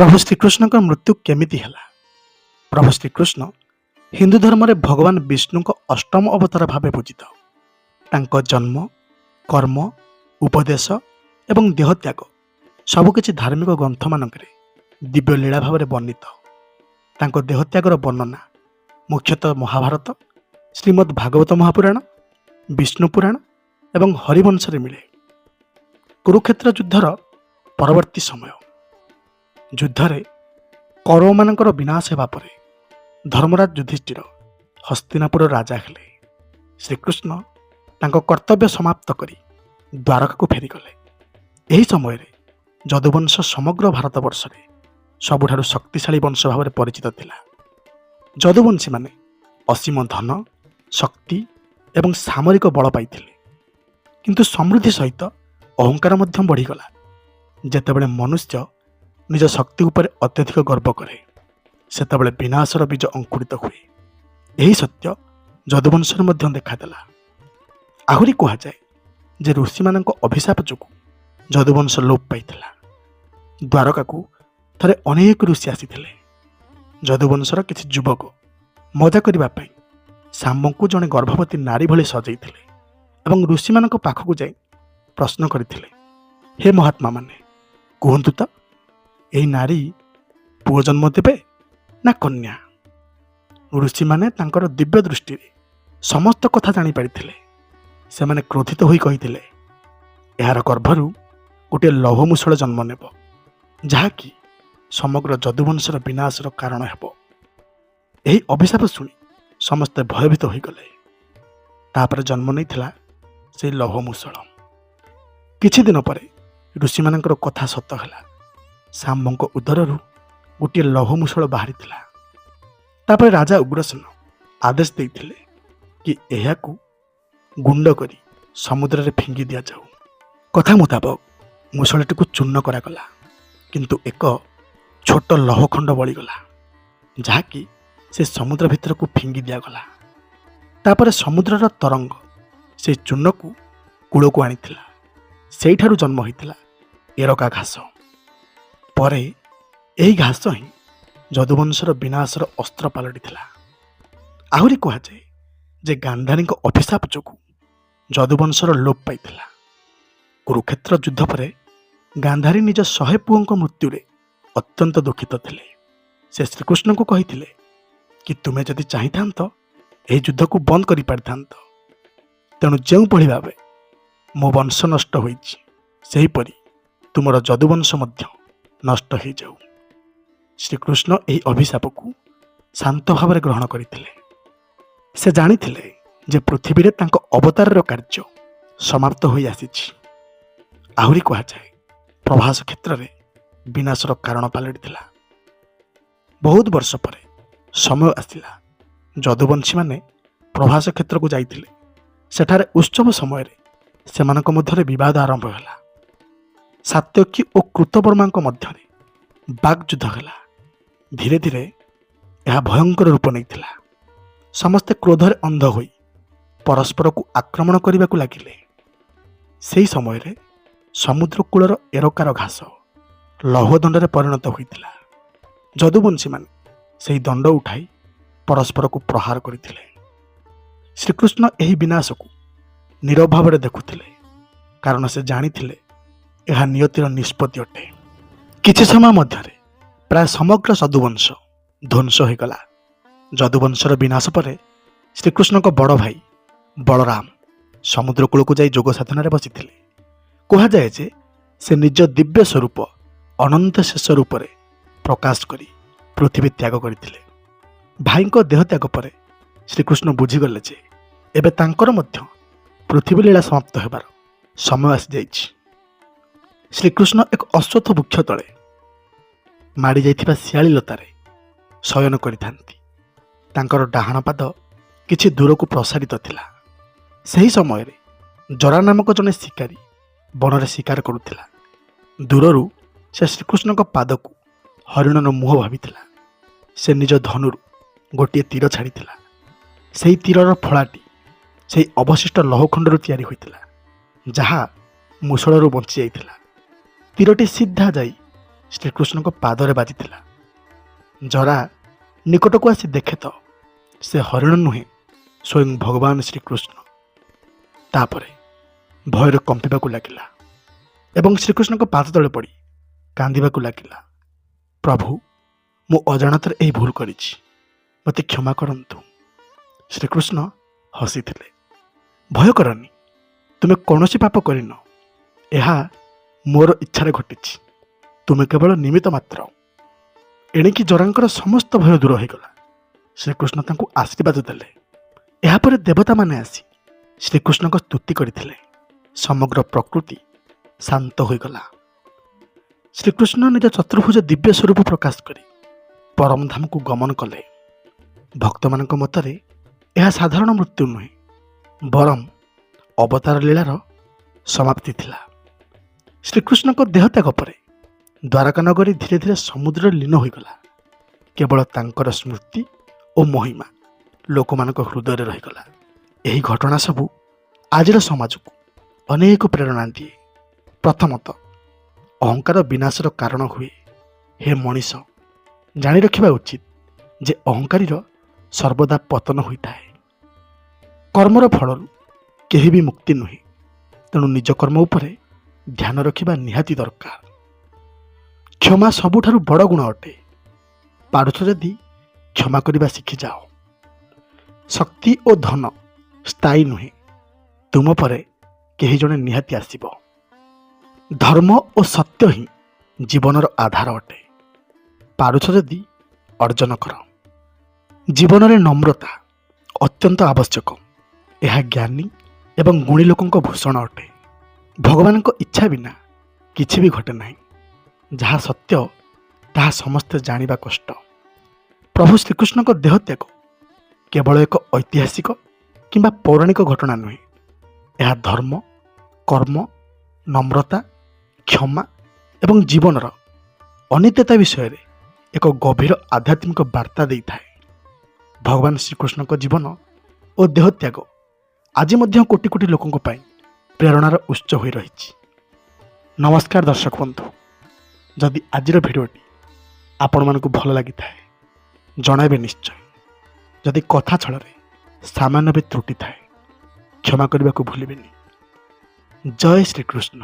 प्रभु श्रीकृष्ण का मृत्यु केमिति ହେଲା? प्रभु श्रीकृष्ण हिंदू धर्म रे भगवान विष्णु को अष्टम अवतार भावे पूजित। तांको जन्म, कर्म, उपदेश एवं देहत्याग सबकिछि धार्मिक ग्रंथ मानकरे दिव्य लीला भाव वर्णित। तांको देहत्यागर वर्णना मुख्यतः महाभारत, श्रीमद् भागवत महापुराण, विष्णु पुराण एवं हरिवंश रे मिले। कुरुक्षेत्र युद्धर परवर्ती समय युद्धरे कौरवमानଙ୍କର विनाश हेबा परे धर्मराज युधिष्ठिर हस्तिनापुर राजा हेले। श्रीकृष्ण तांको कर्तव्य समाप्त करी द्वारका को फेरीगले। एही समय रे यदुवंश समग्र भारतवर्ष रे सबुठारु शक्तिशाली वंश भाव परिचित थिला। यदुवंशी माने असीम धन, शक्ति एवं सामरिक बल पाइथिले, किंतु समृद्धि सहित अहंकार मध्यम बढ़ीगला। जेतेबेले मनुष्य निज शक्ति उपर अत्यधिक गर्व करे सेतेबेले विनाशर बीज अंकुरित हुए। यही सत्य यदुवंश मध्य देखादेला। आहुरी कहा जाए जे ऋषि मानक अभिशाप जोगु यदुवंश लोप पाइथिला। द्वारका को थरे अनेक ऋषि आसीथिले। यदुवंशर किछि युवक मजा करिबा पई शाम्बंकु जणे गर्भवती नारी भली सजैथिले एवं ऋषि मानक पाखकु जाई प्रश्न करथिले, हे महात्मा माने कहंतु त एही नारी पुओ जन्म देबे ना कन्या? ऋषि माने तांकर दिव्य दृष्टि समस्त कथा जानी पारिथिले। से माने क्रोधित होई कहिथिले, एहार गर्भरु गोटे लौहमूषळ जन्म नेब, जहाँकि समग्र यदुवंशर विनाशर कारण हेब। एही अभिशाप सुनी समस्ते भयभीत होईगले। तापर जन्म नैथिला से लौहमूषळ। किछि दिन परे ऋषि मानकर कथा सत ହେଲା। शाम्बଙ୍କ उदरରୁ गोटे लौहमूषळ बाहरीथिला। तापर राजा उग्रसेन आदेश देइथिले कि एहाकु गुंड करी समुद्र रे फिंगी दिया जाऊ। कथा मुताबक मूषळटी को चूर्ण करागला, किंतु एक छोट लौहखंड बळीगला, जहाँकि से समुद्र भितर को फिंगी दियागला। तापर समुद्रर तरंग से चूर्ण को कूल को आनिथिला। सेइठारु जन्म होइथिला एरका घास। परे एही घास ही यदुवंशर विनाशर अस्त्र पलटिथिला। आहुरी कहा जाए जे गांधारी अभिशाप जोगु यदुवंशर लोप पाइथिला। कुरुक्षेत्र युद्ध परे गांधारी निज 100 पुओं मृत्यु रे अत्यंत दुखित थिले। से श्रीकृष्ण को कहिथिले कि तुमे जदि चाहिथांत एही युद्ध को बंद करि पारिथांत। तेणु जेउ पढ़ी भावे मो वंश नष्ट होइछि, सेहीपरि तुमर यदुवंश मध्य नष्ट हो जाऊ। श्रीकृष्ण एही अभिशाप को शांत भाव ग्रहण करथिले। से जानिथिले जे पृथ्वी रे तांको अवतार कार्य समाप्त होई आसीछि। आहुरी कहा जाए प्रभास क्षेत्र रे विनाशर कारण पलटिथिला। बहुत वर्ष परे समय आसिला यदुवंशी माने प्रभास क्षेत्र को जाइथिले। सेठारे उत्सव समय रे सेमानक मध्यरे विवाद आरंभ होला। सात्यकी और कृतवर्मा मध्य बागयुद्ध है। धीरे धीरे यह भयंकर रूप नहीं। समस्ते क्रोधरे अंध होई परस्पर को आक्रमण करने को लगिले। से समय रे समुद्र कूलर एरकार घास लौहदंड परिणत होइतिला। यदुवंशी माने से दंड उठाई परस्पर को प्रहार करथिले। श्रीकृष्ण एही विनाश को नीरव भाव देखुथिले, कारण से जानिथिले यह नियतिर निष्पत्ति अटे। किछि समय मध्यरे प्राय समग्र यदुवंश ध्वंस होगला। यदुवंशर विनाश परे श्रीकृष्ण को बड़ भाई बलराम समुद्र कूल को जाई जोग साधन बसी। कहा जाए जे से निज दिव्य स्वरूप अनंत शेष रूप में प्रकाश करी पृथ्वी त्याग करथिले। भाई को देह त्याग परे श्रीकृष्ण बुझीगले जे एबे तांकर मध्य पृथ्वी लीला समाप्त होबार समय आसी जाइछि। श्रीकृष्ण एक अश्वत्थ वृक्ष तले माड़ी जाइथिबा शियाली लतारे शयन करिथांती। तांकर डाहाण पाद किछि दूर को प्रसारित थिला। सही समय रे जरा नामक जने शिकारी बनरे शिकार करुथिला। दूररू से श्रीकृष्ण को पाद को हरिणर मुह भाविथिला। से निज धनुरु गोटे तीर छाड़िथिला। सेही तीरर फलाटी सेही अवशिष्ट लौहखंडरू तैयारी होइथिला, जहा मूषळरू बंची जाइथिला। तीरटी सीधा जाई ଶ୍ରୀକୃଷ୍ଣଙ୍କ ପାଦରେ ବାଜିଥିଲା। ଜରା ନିକଟକୁ ଆସି ଦେଖେ ତ ସେ ହରିଣ ନୁହେଁ, ସ୍ୱୟଂ ଭଗବାନ ଶ୍ରୀକୃଷ୍ଣ। ତାପରେ ଭୟରେ କମ୍ପିବାକୁ ଲାଗିଲା ଏବଂ ଶ୍ରୀକୃଷ୍ଣଙ୍କ ପାଦ ତଳେ ପଡ଼ି କାନ୍ଦିବାକୁ ଲାଗିଲା। ପ୍ରଭୁ, ମୁଁ ଅଜାଣତରେ ଏହି ଭୁଲ କରିଛି, ମୋତେ କ୍ଷମା କରନ୍ତୁ। ଶ୍ରୀକୃଷ୍ଣ ହସିଥିଲେ। ଭୟ କରନି, ତୁମେ କୌଣସି ପାପ କରିନ। ଏହା ମୋର ଇଚ୍ଛାରେ ଘଟିଛି। ତୁମେ କେବଳ ନିମିତ୍ତ ମାତ୍ର। ଏଣିକି ଜରାଙ୍କର ସମସ୍ତ ଭୟ ଦୂର ହୋଇଗଲା। ଶ୍ରୀକୃଷ୍ଣ ତାଙ୍କୁ ଆଶୀର୍ବାଦ ଦେଲେ। ଏହାପରେ ଦେବତାମାନେ ଆସି ଶ୍ରୀକୃଷ୍ଣଙ୍କ ସ୍ତୁତି କରିଥିଲେ। ସମଗ୍ର ପ୍ରକୃତି ଶାନ୍ତ ହୋଇଗଲା। ଶ୍ରୀକୃଷ୍ଣ ନିଜ ଚତୁର୍ଭୁଜ ଦିବ୍ୟ ସ୍ୱରୂପ ପ୍ରକାଶ କରି ପରମଧାମକୁ ଗମନ କଲେ। ଭକ୍ତମାନଙ୍କ ମତରେ ଏହା ସାଧାରଣ ମୃତ୍ୟୁ ନୁହେଁ, ବରଂ ଅବତାର ଲୀଳାର ସମାପ୍ତି ଥିଲା। ଶ୍ରୀକୃଷ୍ଣଙ୍କ ଦେହତ୍ୟାଗ ପରେ ଦ୍ୱାରକା ନଗରୀ ଧୀରେ ଧୀରେ ସମୁଦ୍ରରେ ଲୀନ ହୋଇଗଲା। କେବଳ ତାଙ୍କର ସ୍ମୃତି ଓ ମହିମା ଲୋକମାନଙ୍କ ହୃଦୟରେ ରହିଗଲା। ଏହି ଘଟଣା ସବୁ ଆଜିର ସମାଜକୁ ଅନେକ ପ୍ରେରଣା ଦିଏ। ପ୍ରଥମତଃ, ଅହଙ୍କାର ବିନାଶର କାରଣ ହୁଏ। ହେ ମଣିଷ, ଜାଣି ରଖିବା ଉଚିତ ଯେ ଅହଙ୍କାରୀର ସର୍ବଦା ପତନ ହୋଇଥାଏ। କର୍ମର ଫଳରୁ କେହି ବି ମୁକ୍ତି ନୁହେଁ, ତେଣୁ ନିଜ କର୍ମ ଉପରେ ଧ୍ୟାନ ରଖିବା ନିହାତି ଦରକାର। କ୍ଷମା ସବୁଠାରୁ ବଡ଼ ଗୁଣ ଅଟେ। ପାରୁଛ ଯଦି କ୍ଷମା କରିବା ଶିଖିଯାଅ। ଶକ୍ତି ଓ ଧନ ସ୍ଥାୟୀ ନୁହେଁ, ତୁମ ପରେ କେହି ଜଣେ ନିହାତି ଆସିବ। ଧର୍ମ ଓ ସତ୍ୟ ହିଁ ଜୀବନର ଆଧାର ଅଟେ। ପାରୁଛ ଯଦି ଅର୍ଜନ କର। ଜୀବନରେ ନମ୍ରତା ଅତ୍ୟନ୍ତ ଆବଶ୍ୟକ। ଏହା ଜ୍ଞାନୀ ଏବଂ ଗୁଣୀ ଲୋକଙ୍କ ଭୂଷଣ ଅଟେ। ଭଗବାନଙ୍କ ଇଚ୍ଛା ବିନା କିଛି ବି ଘଟେ ନାହିଁ। ଯାହା ସତ୍ୟ ତାହା ସମସ୍ତେ ଜାଣିବା କଷ୍ଟ। ପ୍ରଭୁ ଶ୍ରୀକୃଷ୍ଣଙ୍କ ଦେହତ୍ୟାଗ କେବଳ ଏକ ଐତିହାସିକ କିମ୍ବା ପୌରାଣିକ ଘଟଣା ନୁହେଁ। ଏହା ଧର୍ମ, କର୍ମ, ନମ୍ରତା, କ୍ଷମା ଏବଂ ଜୀବନର ଅନିତ୍ୟତା ବିଷୟରେ ଏକ ଗଭୀର ଆଧ୍ୟାତ୍ମିକ ବାର୍ତ୍ତା ଦେଇଥାଏ। ଭଗବାନ ଶ୍ରୀକୃଷ୍ଣଙ୍କ ଜୀବନ ଓ ଦେହତ୍ୟାଗ ଆଜି ମଧ୍ୟ କୋଟି କୋଟି ଲୋକଙ୍କ ପାଇଁ ପ୍ରେରଣାର ଉତ୍ସ ହୋଇ ରହିଛି। ନମସ୍କାର ଦର୍ଶକ ବନ୍ଧୁ, ଯଦି ଆଜିର ଭିଡ଼ିଓଟି ଆପଣମାନଙ୍କୁ ଭଲ ଲାଗିଥାଏ ଜଣାଇବେ ନିଶ୍ଚୟ। ଯଦି କଥା ଛଳରେ ସାମାନ୍ୟ ବି ତ୍ରୁଟି ଥାଏ କ୍ଷମା କରିବାକୁ ଭୁଲିବେନି। ଜୟ ଶ୍ରୀକୃଷ୍ଣ।